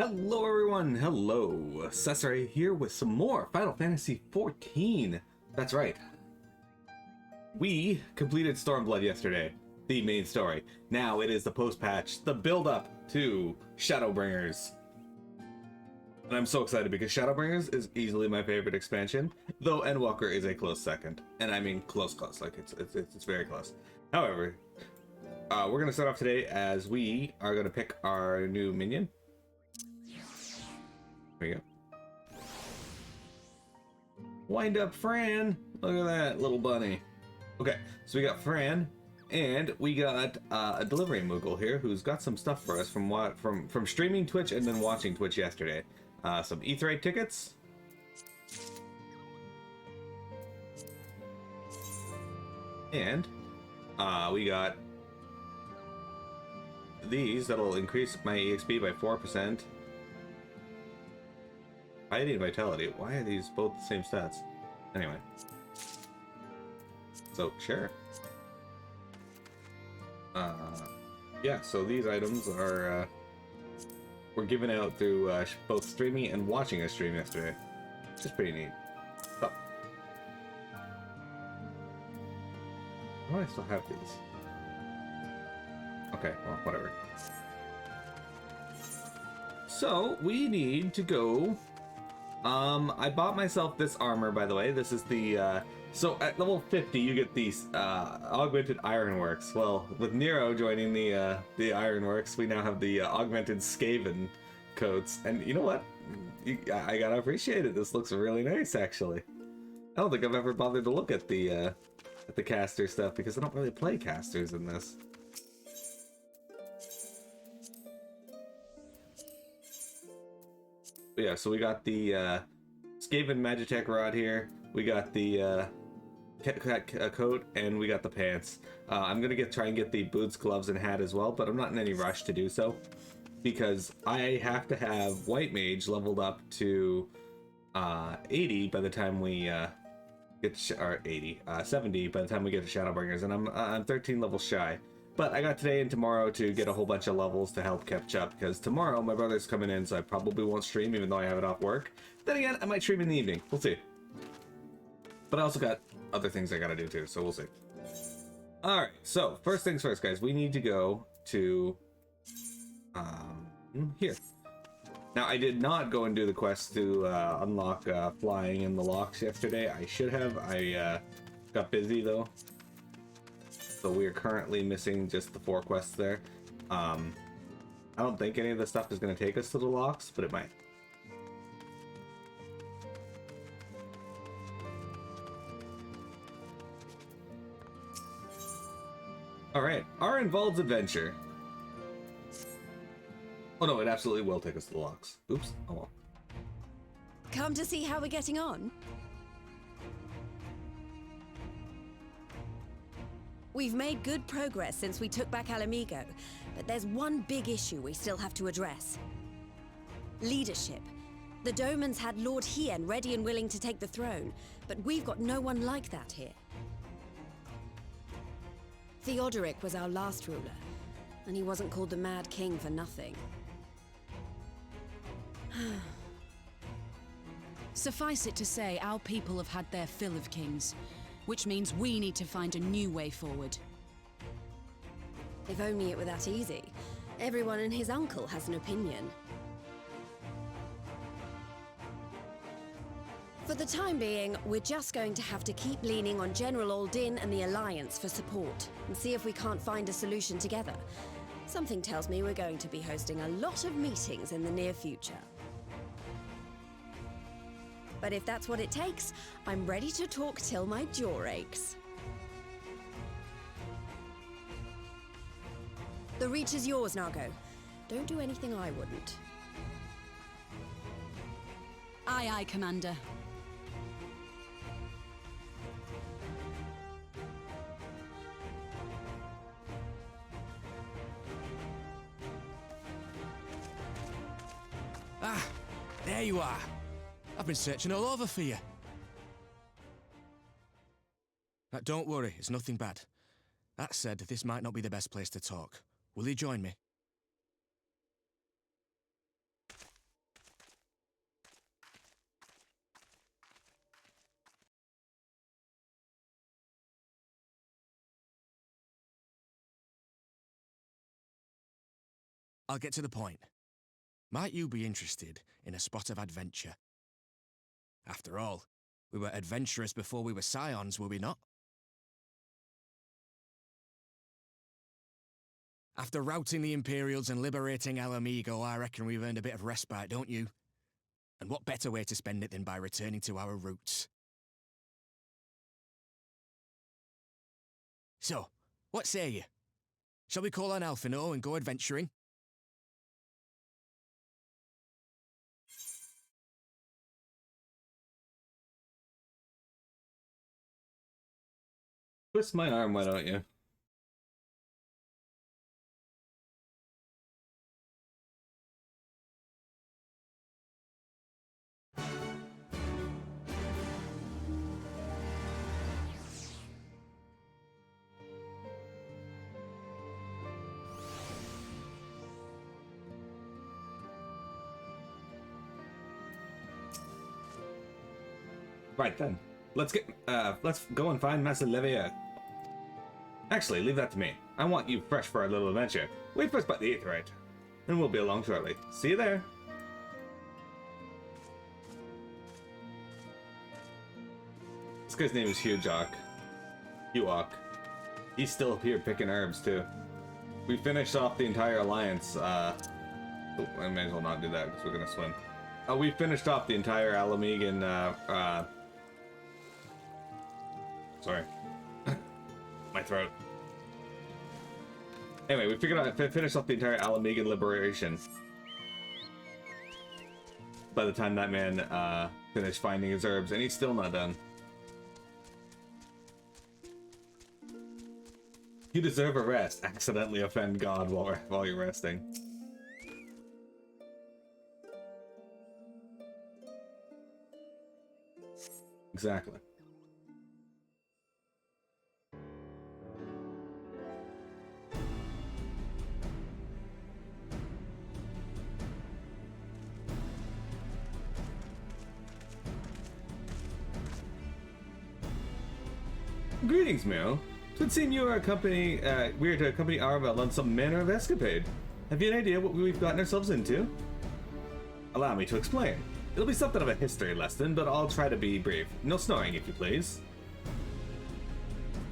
Hello everyone, hello. Cesare here with some more Final Fantasy XIV. That's right. We completed Stormblood yesterday, the main story. Now it is the post-patch, the build-up to Shadowbringers. And I'm so excited because Shadowbringers is easily my favorite expansion, though Endwalker is a close second. And I mean close, like it's very close. However, we're gonna start off today as we are gonna pick our new minion. There we go. Wind up Fran. Look at that little bunny. Okay, so we got Fran, and we got a delivery Moogle here who's got some stuff for us from streaming Twitch and then watching Twitch yesterday. Some Aetheryte tickets. And we got these that'll increase my EXP by 4%. Piety and Vitality. Why are these both the same stats? Anyway. So, sure. Yeah, so these items are were given out through both streaming and watching a stream yesterday. Which is pretty neat. So, why do I still have these? Okay, well, whatever. So, we need to go... I bought myself this armor, by the way. This is the, so at level 50, you get these, augmented Ironworks. Well, with Nero joining the Ironworks, we now have the, augmented Skaven coats. And you know what? I gotta appreciate it. This looks really nice, actually. I don't think I've ever bothered to look at the caster stuff, because I don't really play casters in this. But yeah, so we got the Skaven Magitech rod here. We got the coat, and we got the pants. I'm gonna try and get the boots, gloves, and hat as well, but I'm not in any rush to do so because I have to have White Mage leveled up to 80 by the time we get 70 by the time we get to Shadowbringers, and I'm 13 levels shy. But I got today and tomorrow to get a whole bunch of levels to help catch up, because tomorrow my brother's coming in, so I probably won't stream even though I have it off work. Then again, I might stream in the evening. We'll see. But I also got other things I gotta do too, so we'll see. Alright, so first things first, guys. We need to go to... here. Now, I did not go and do the quest to unlock flying in the locks yesterday. I should have. I got busy, though. So we are currently missing just the 4 quests there. I don't think any of the stuff is going to take us to the locks, but it might. Alright, Arenvald's adventure. Oh no, it absolutely will take us to the locks. Oops, oh well. Come to see how we're getting on? We've made good progress since we took back Ala Mhigo, but there's one big issue we still have to address. Leadership. The Domans had Lord Hien ready and willing to take the throne, but we've got no one like that here. Theodoric was our last ruler, and he wasn't called the Mad King for nothing. Suffice it to say, our people have had their fill of kings, which means we need to find a new way forward. If only it were that easy. Everyone and his uncle has an opinion. For the time being, we're just going to have to keep leaning on General Aldin and the Alliance for support, and see if we can't find a solution together. Something tells me we're going to be hosting a lot of meetings in the near future. But if that's what it takes, I'm ready to talk till my jaw aches. The Reach is yours, Nago. Don't do anything I wouldn't. Aye, aye, Commander. Ah, there you are. I've been searching all over for you. Now, don't worry, it's nothing bad. That said, this might not be the best place to talk. Will you join me? I'll get to the point. Might you be interested in a spot of adventure? After all, we were adventurers before we were scions, were we not? After routing the Imperials and liberating Ala Mhigo, I reckon we've earned a bit of respite, don't you? And what better way to spend it than by returning to our roots? So, what say you? Shall we call on Alphino and go adventuring? Twist my arm, why don't you? Right then, let's go and find Master Levier. Actually, leave that to me. I want you fresh for our little adventure. Wait for us by the Aetheryte, and we'll be along shortly. See you there. This guy's name is Hughawk. He's still here picking herbs too. We finished off the entire alliance. Oh, I may as well not do that because we're gonna swim. We finished off the entire Ala Mhigo, sorry. My throat. Anyway, we finished off the entire Ala Mhigo liberation. By the time that man finished finding his herbs, and he's still not done. You deserve a rest. Accidentally offend God while you're resting. Exactly. Greetings, Miro. It would seem you are we are to accompany Arenvald on some manner of escapade. Have you an idea what we've gotten ourselves into? Allow me to explain. It'll be something of a history lesson, but I'll try to be brief. No snoring, if you please.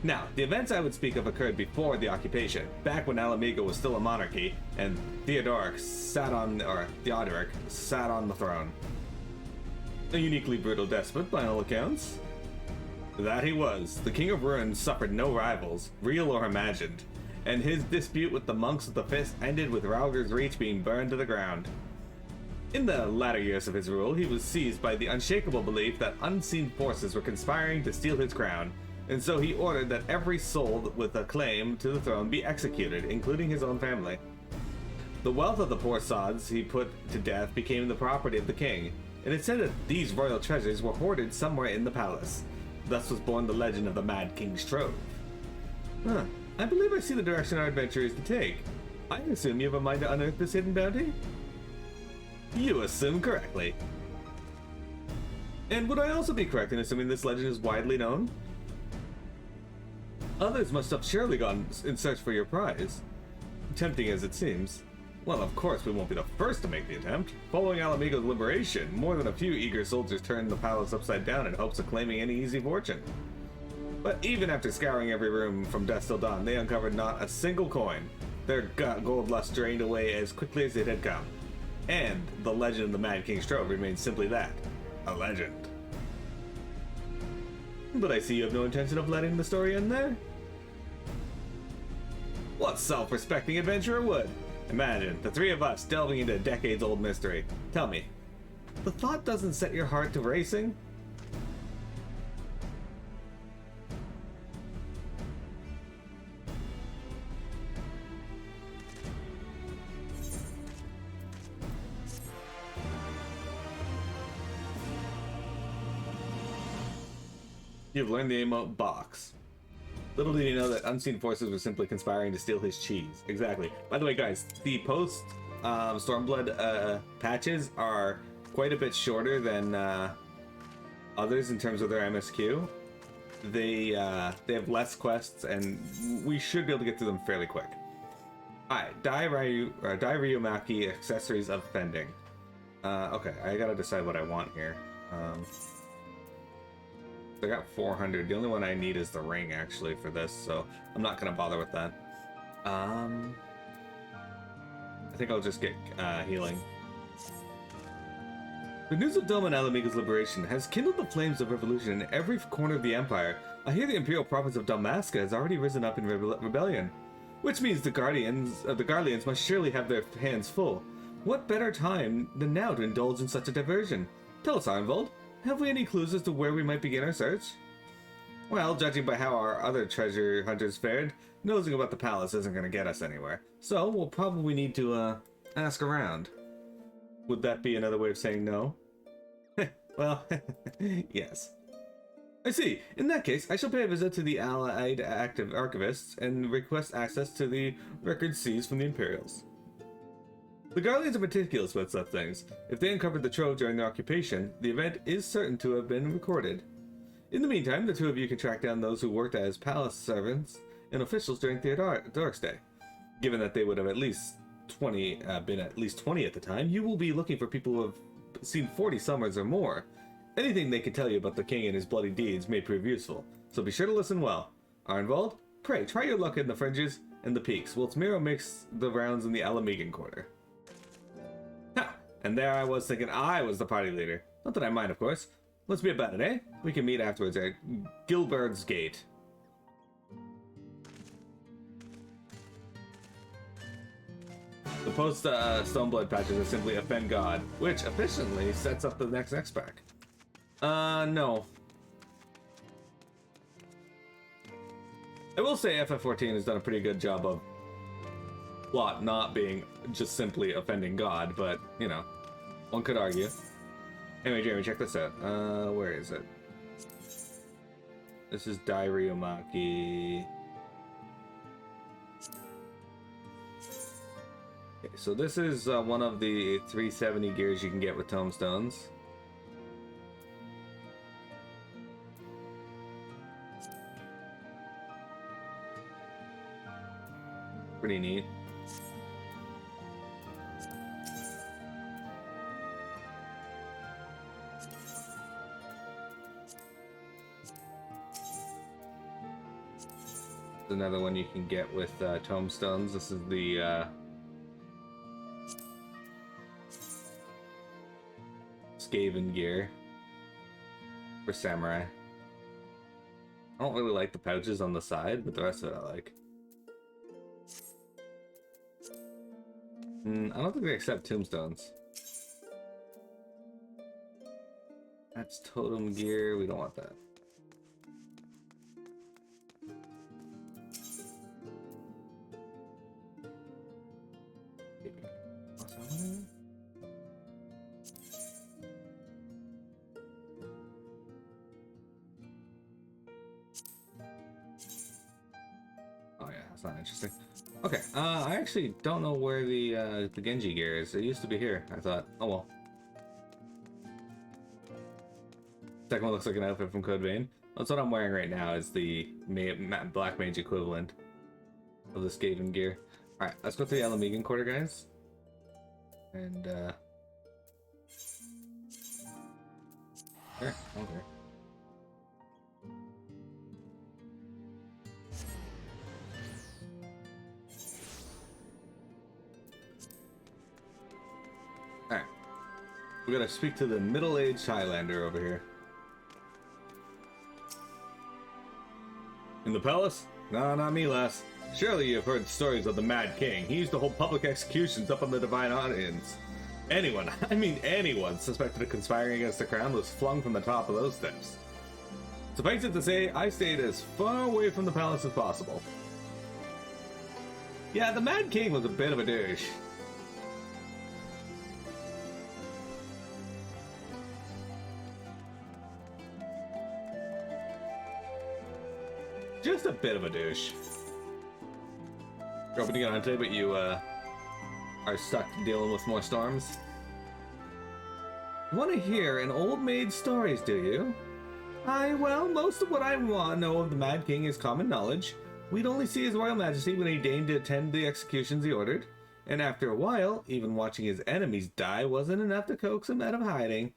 Now, the events I would speak of occurred before the occupation, back when Ala Mhigo was still a monarchy, and Theodoric sat on the throne. A uniquely brutal despot, by all accounts. That he was. The King of Ruin suffered no rivals, real or imagined, and his dispute with the monks of the Fist ended with Rauger's Reach being burned to the ground. In the latter years of his rule, he was seized by the unshakable belief that unseen forces were conspiring to steal his crown, and so he ordered that every soul with a claim to the throne be executed, including his own family. The wealth of the poor sods he put to death became the property of the king, and it said that these royal treasures were hoarded somewhere in the palace. Thus was born the legend of the Mad King's Trove. Huh. I believe I see the direction our adventure is to take. I assume you have a mind to unearth this hidden bounty? You assume correctly. And would I also be correct in assuming this legend is widely known? Others must have surely gone in search for your prize. Tempting as it seems. Well, of course we won't be the first to make the attempt. Following Ala Mhigo's liberation, more than a few eager soldiers turned the palace upside down in hopes of claiming any easy fortune. But even after scouring every room from dusk till dawn, they uncovered not a single coin. Their gold lust drained away as quickly as it had come. And the legend of the Mad King's Trove remains simply that, a legend. But I see you have no intention of letting the story end there? What self-respecting adventurer would? Imagine, the three of us delving into a decades-old mystery. Tell me, the thought doesn't set your heart to racing? You've learned the emote box. Little did you know that unseen forces were simply conspiring to steal his cheese. Exactly. By the way, guys, the post Stormblood patches are quite a bit shorter than others in terms of their MSQ. They have less quests, and we should be able to get through them fairly quick. Alright, Dai Ryumaki accessories of fending. Okay, I gotta decide what I want here. I got 400. The only one I need is the ring, actually, for this, so I'm not gonna bother with that. I think I'll just get healing. The news of Dome and Ala Mhigo's liberation has kindled the flames of revolution in every corner of the Empire. I hear the Imperial province of Dalmasca has already risen up in rebellion, which means the Garleans must surely have their hands full. What better time than now to indulge in such a diversion? Tell us, Arenvald, have we any clues as to where we might begin our search? Well, judging by how our other treasure hunters fared, nosing about the palace isn't going to get us anywhere. So, we'll probably need to, ask around. Would that be another way of saying no? Well, yes. I see. In that case, I shall pay a visit to the Allied active archivists and request access to the records seized from the Imperials. The Garleans are meticulous with such things. If they uncovered the trove during their occupation, the event is certain to have been recorded. In the meantime, the two of you can track down those who worked as palace servants and officials during Theodoric's day. Given that they would have been at least 20 at the time, you will be looking for people who have seen 40 summers or more. Anything they can tell you about the king and his bloody deeds may prove useful, so be sure to listen well. Arenvald, pray try your luck in the fringes and the peaks, whilst Miro makes the rounds in the Ala Mhigo quarter. Ha! And there I was thinking I was the party leader. Not that I mind, of course. Let's be about it, eh? We can meet afterwards at Gilbert's Gate. The post Stoneblood patches are simply Offend God, which efficiently sets up the next pack. No. I will say FF14 has done a pretty good job of plot not being just simply offending God, but, you know, one could argue. Anyway, Jeremy, check this out. Where is it? This is Dai Ryumaki. Okay, so this is one of the 370 gears you can get with tomestones. Pretty neat. Another one you can get with tomestones. This is the Skaven gear for samurai. I don't really like the pouches on the side, but the rest of it I like. I don't think they accept tombstones. That's totem gear. We don't want that. Oh yeah, that's not interesting. Okay, I actually don't know where the Genji gear is. It used to be here, I thought. Oh well. Second one looks like an outfit from Code Vein. That's what I'm wearing right now, is the Black Mage equivalent of the Skaven gear. Alright, let's go to the Ala Mhigo quarter, guys. And, there, okay. Alright. We gotta speak to the middle-aged Highlander over here. In the palace? No, not me, lass. Surely you've heard stories of the Mad King. He used to hold public executions up on the Divine Audience. Anyone, I mean anyone, suspected of conspiring against the crown was flung from the top of those steps. Suffice it to say, I stayed as far away from the palace as possible. Yeah, the Mad King was a bit of a douche. Just a bit of a douche. You're hoping to get on today, but you are stuck dealing with more storms. You want to hear an old maid's stories, do you? Well, most of what I know of the Mad King is common knowledge. we'd only see his royal majesty when he deigned to attend the executions he ordered, and after a while, even watching his enemies die wasn't enough to coax him out of hiding.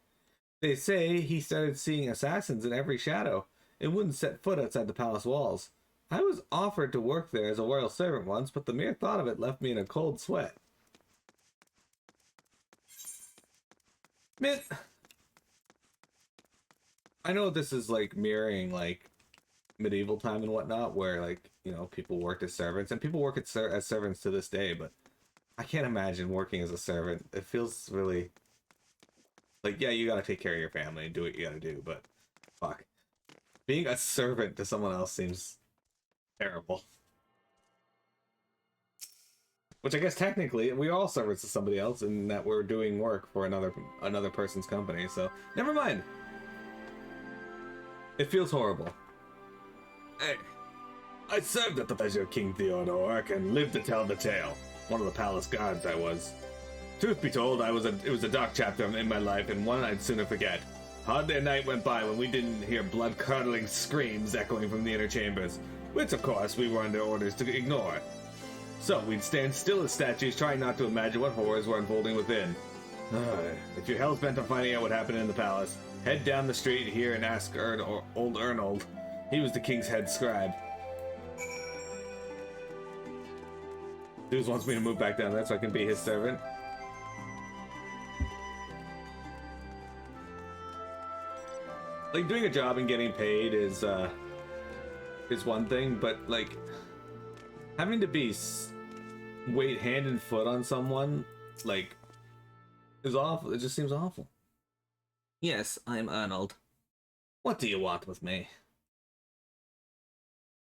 They say he started seeing assassins in every shadow, and wouldn't set foot outside the palace walls. I was offered to work there as a royal servant once, but the mere thought of it left me in a cold sweat. Man, I know this is like mirroring like medieval time and whatnot, where like, you know, people worked as servants, and people work as servants to this day, but I can't imagine working as a servant. It feels really like, yeah, you gotta take care of your family and do what you gotta do, but fuck. Being a servant to someone else seems terrible. Which I guess technically we're all servants to somebody else in that we're doing work for another person's company, so never mind. It feels horrible. Hey, I served at the pleasure of King Theodoric and lived to tell the tale. One of the palace guards I was. Truth be told, it was a dark chapter in my life, and one I'd sooner forget. Hardly a night went by when we didn't hear blood-curdling screams echoing from the inner chambers, which of course we were under orders to ignore. So we'd stand still as statues, trying not to imagine what horrors were unfolding within. If you're hell-bent on finding out what happened in the palace, head down the street here and ask old Arenvald. He was the king's head scribe. Dude wants me to move back down there so I can be his servant. Like, doing a job and getting paid is one thing, but like having to wait hand and foot on someone, like, is awful. It just seems awful. Yes, I'm Arnold. What do you want with me?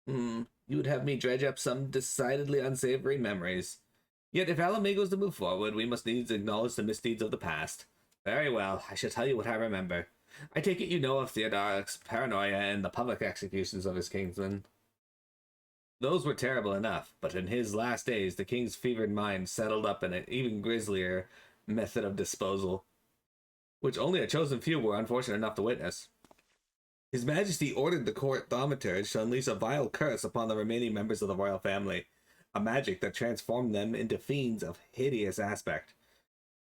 You would have me dredge up some decidedly unsavory memories. Yet if Ala Mhigo is to move forward, we must needs acknowledge the misdeeds of the past. Very well, I shall tell you what I remember. I take it you know of Theodoric's paranoia and the public executions of his kinsmen. Those were terrible enough, but in his last days, the king's fevered mind settled up in an even grislier method of disposal, which only a chosen few were unfortunate enough to witness. His Majesty ordered the court thaumaturge to unleash a vile curse upon the remaining members of the royal family, a magic that transformed them into fiends of hideous aspect.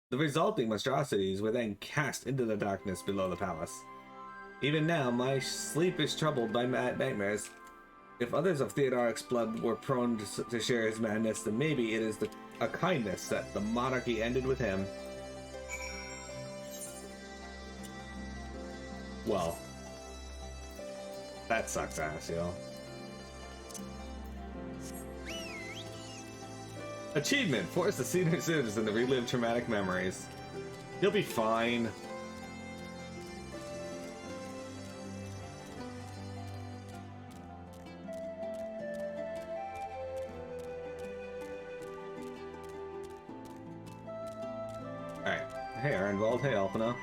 The resulting monstrosities were then cast into the darkness below the palace. Even now, my sleep is troubled by nightmares. If others of Theodoric's blood were prone to share his madness, then maybe it is a kindness that the monarchy ended with him. Well, that sucks ass, yo. Achievement! Force the senior citizen to relive traumatic memories. He'll be fine. Alright. Hey, Arenvald. Hey, Alpina.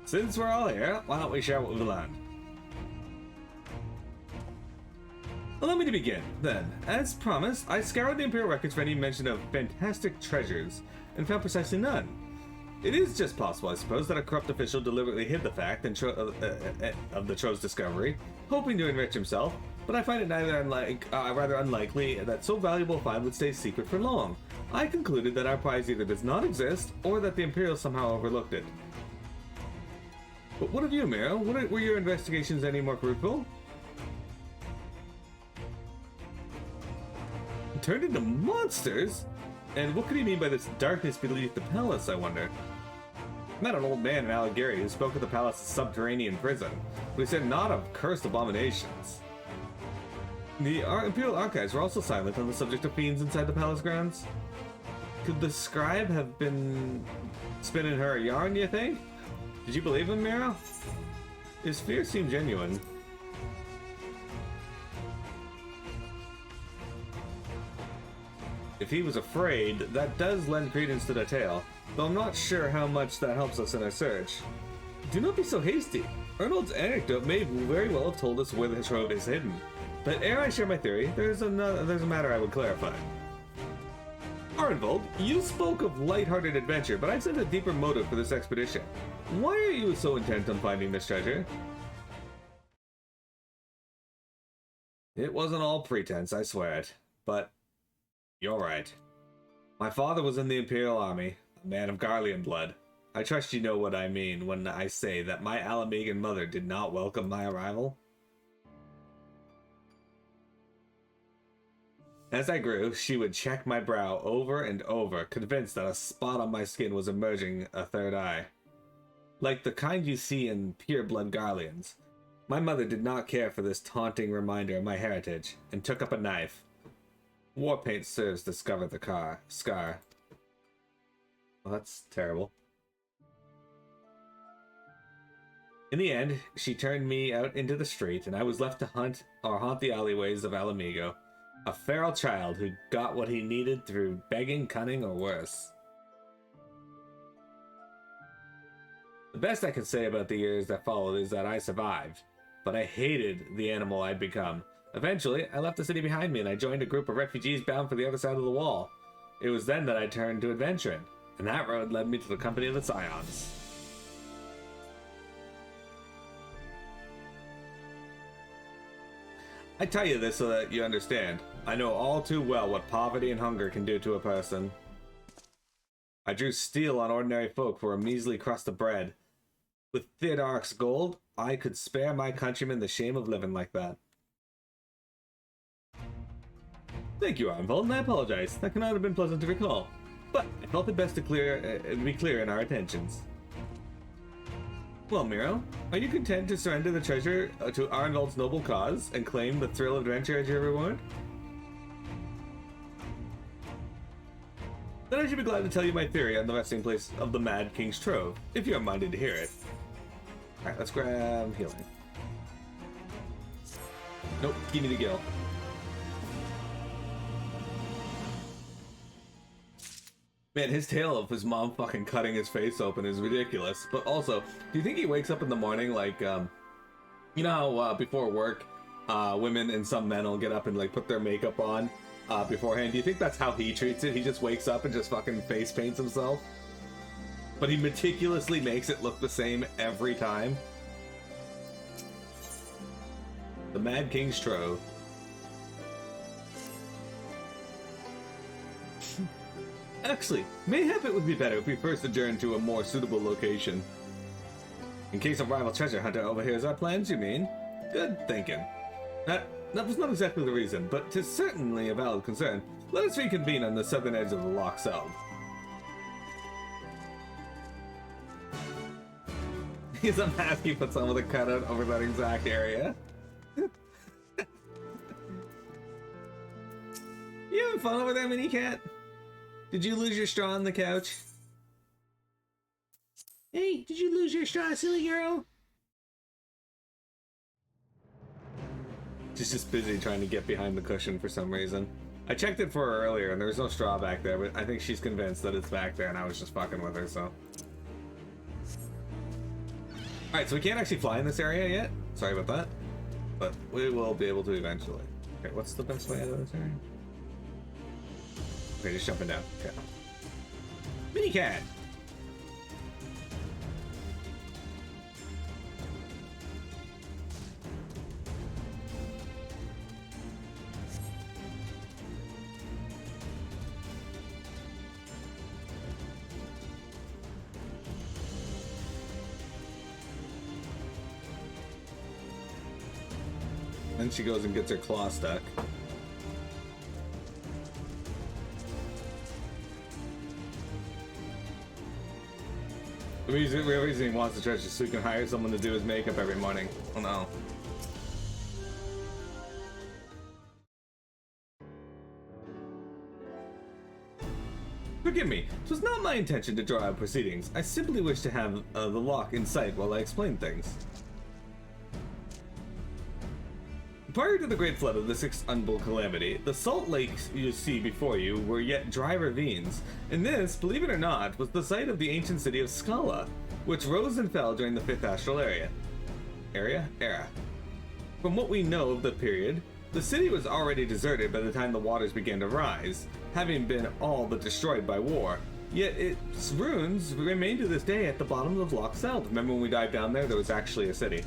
Since we're all here, why don't we share what we've learned? Allow me to begin, then. As promised, I scoured the Imperial records for any mention of fantastic treasures, and found precisely none. It is just possible, I suppose, that a corrupt official deliberately hid the fact of the trove's discovery, hoping to enrich himself, but I find it rather unlikely that so valuable a find would stay secret for long. I concluded that our prize either does not exist, or that the Imperials somehow overlooked it. But what of you, Miro? Were your investigations any more fruitful? Turned into monsters? And what could he mean by this darkness beneath the palace, I wonder? I met an old man in Allegheny who spoke of the palace's subterranean prison, but he said not of cursed abominations. The Imperial archives were also silent on the subject of fiends inside the palace grounds. Could the scribe have been spinning her a yarn, you think? Did you believe him, Miro? His fears seem genuine. If he was afraid, that does lend credence to the tale, though I'm not sure how much that helps us in our search. Do not be so hasty. Arnold's anecdote may very well have told us where the trove is hidden, but ere I share my theory, there's a matter I would clarify. Arenvald, you spoke of light-hearted adventure, but I sense a deeper motive for this expedition. Why are you so intent on finding this treasure? It wasn't all pretense, I swear it. But you're right. My father was in the Imperial Army, a man of Garlean blood. I trust you know what I mean when I say that my Ala Mhigo mother did not welcome my arrival. As I grew, she would check my brow over and over, convinced that a spot on my skin was emerging a third eye. Like the kind you see in pure-blood Garleans. My mother did not care for this taunting reminder of my heritage, and took up a knife. War paint serves to cover the scar. Well, that's terrible. In the end, she turned me out into the street, and I was left to haunt the alleyways of Ala Mhigo. A feral child who got what he needed through begging, cunning, or worse. The best I can say about the years that followed is that I survived, but I hated the animal I'd become. Eventually, I left the city behind me and I joined a group of refugees bound for the other side of the wall. It was then that I turned to adventuring, and that road led me to the company of the Scions. I tell you this so that you understand. I know all too well what poverty and hunger can do to a person. I drew steel on ordinary folk for a measly crust of bread. With Theodoric's gold, I could spare my countrymen the shame of living like that. Thank you, Arenvald, and I apologize. That cannot have been pleasant to recall. But I felt it best to be clear in our intentions. Well, Miro, are you content to surrender the treasure to Arenvald's noble cause and claim the thrill of adventure as your reward? Then I should be glad to tell you my theory on the resting place of the Mad King's Trove, if you're minded to hear it. Alright, let's grab healing. Nope, give me the gill. Man, his tale of his mom fucking cutting his face open is ridiculous. But also, do you think he wakes up in the morning like, you know how before work, women and some men will get up and like put their makeup on beforehand? Do you think that's how he treats it? He just wakes up and just fucking face paints himself? But he meticulously makes it look the same every time? The Mad King's Trove. Actually, mayhap it would be better if we first adjourn to a more suitable location. In case a rival treasure hunter overhears our plans, you mean? Good thinking. That was not exactly the reason, but 'tis certainly a valid concern. Let us reconvene on the southern edge of the Loch Seld. He's a mask he puts on with a cutout over that exact area. You having fun over there, Mini Cat? Did you lose your straw on the couch? Hey, did you lose your straw, silly girl? She's just busy trying to get behind the cushion for some reason. I checked it for her earlier and there was no straw back there, but I think she's convinced that it's back there and I was just fucking with her, so. Alright, so we can't actually fly in this area yet. Sorry about that. But we will be able to eventually. Okay, what's the best way out of this area? Okay, just jumping down. Okay. Mini Cat! Then she goes and gets her claw stuck. The reason he wants the treasure is so he can hire someone to do his makeup every morning. Oh no. Forgive me, it was not my intention to draw out proceedings. I simply wish to have the lock in sight while I explain things. Prior to the Great Flood of the Sixth Unbull Calamity, the salt lakes you see before you were yet dry ravines, and this, believe it or not, was the site of the ancient city of Scala, which rose and fell during the Fifth Astral Era. From what we know of the period, The city was already deserted by the time the waters began to rise, having been all but destroyed by war. Yet its ruins remain to this day at the bottom of Loch Seld. Remember when we dived down there, there was actually a city.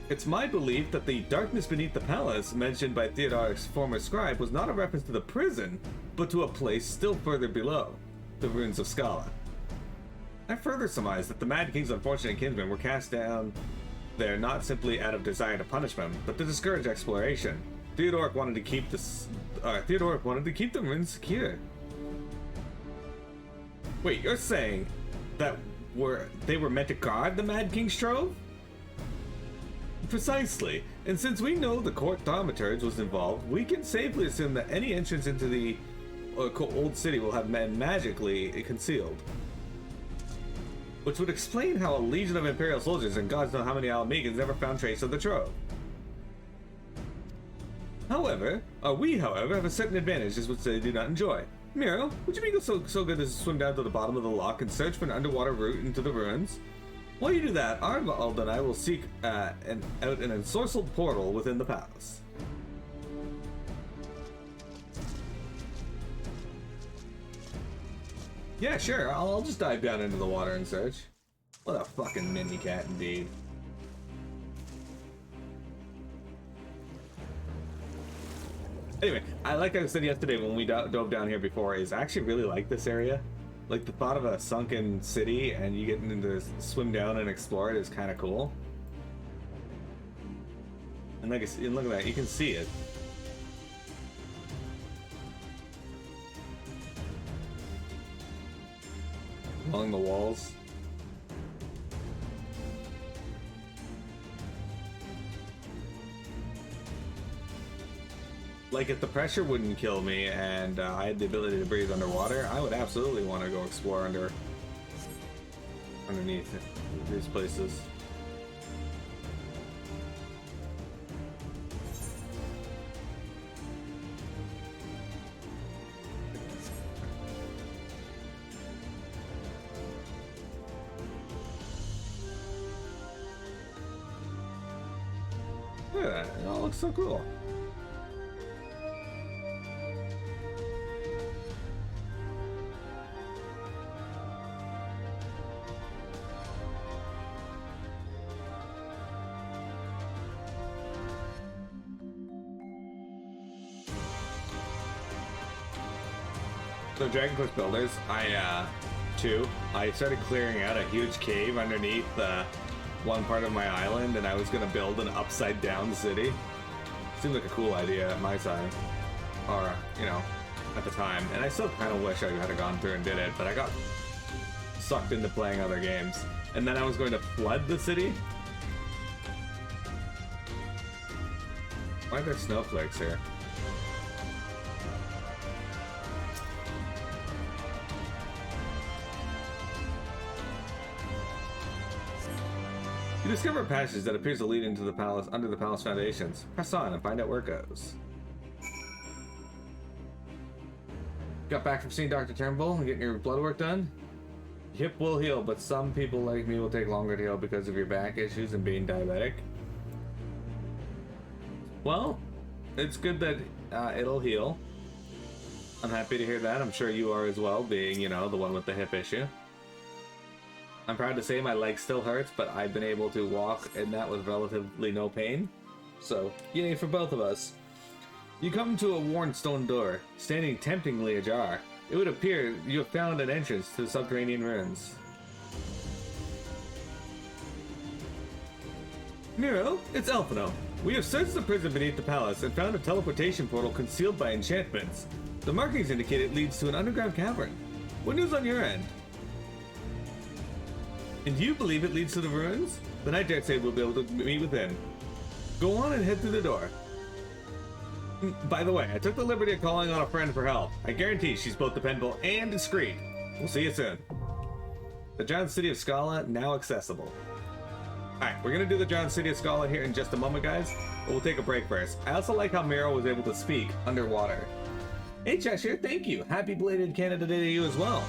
It's my belief that the darkness beneath the palace, mentioned by Theodoric's former scribe, was not a reference to the prison, but to a place still further below, the ruins of Scala. I further surmise that the Mad King's unfortunate kinsmen were cast down there not simply out of desire to punish them, but to discourage exploration. Theodoric wanted to keep the ruins secure. Wait, you're saying that they were meant to guard the Mad King's trove? Precisely. And since we know the court thaumaturge was involved, we can safely assume that any entrance into the old city will have been magically concealed. Which would explain how a legion of Imperial soldiers and gods know how many Ala Mhigans never found trace of the trove. However, have a certain advantage which they do not enjoy. Miro, would you be so good as to swim down to the bottom of the loch and search for an underwater route into the ruins? While you do that, Arenvald and I will seek out an ensorcelled portal within the palace. Yeah, sure, I'll just dive down into the water and search. What a fucking mini cat indeed. Anyway, like I said yesterday when we dove down here before, I actually really like this area. Like, the thought of a sunken city and you getting to swim down and explore it is kind of cool. And like, and look at that, you can see it. Along the walls. Like, if the pressure wouldn't kill me and I had the ability to breathe underwater, I would absolutely want to go explore underneath these places. Look at that, it all looks so cool. So Dragon Quest Builders, I started clearing out a huge cave underneath one part of my island, and I was gonna build an upside down city. Seemed like a cool idea at my time, or at the time. And I still kind of wish I had gone through and did it, but I got sucked into playing other games. And then I was going to flood the city. Why are there snowflakes here? You discover a passage that appears to lead into the palace under the palace foundations. Press on and find out where it goes. Got back from seeing Dr. Turnbull and getting your blood work done? Hip will heal, but some people like me will take longer to heal because of your back issues and being diabetic. Well, it's good that it'll heal. I'm happy to hear that. I'm sure you are as well, being, the one with the hip issue. I'm proud to say my leg still hurts, but I've been able to walk in that with relatively no pain. So, yay for both of us. You come to a worn stone door, standing temptingly ajar. It would appear you have found an entrance to the subterranean ruins. Nero, it's Elfino. We have searched the prison beneath the palace and found a teleportation portal concealed by enchantments. The markings indicate it leads to an underground cavern. What news on your end? And you believe it leads to the ruins? Then I dare say we'll be able to meet within. Go on and head through the door. By the way, I took the liberty of calling on a friend for help. I guarantee she's both dependable and discreet. We'll see you soon. The giant city of Scala, now accessible. Alright, we're gonna do the giant city of Scala here in just a moment, guys, but we'll take a break first. I also like how Miro was able to speak underwater. Hey Cheshire, thank you. Happy belated Canada Day to you as well.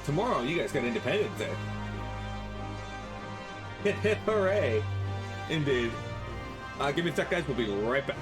Tomorrow, you guys got Independence Day. Hip hip hooray! Indeed. Give me a sec, guys. We'll be right back.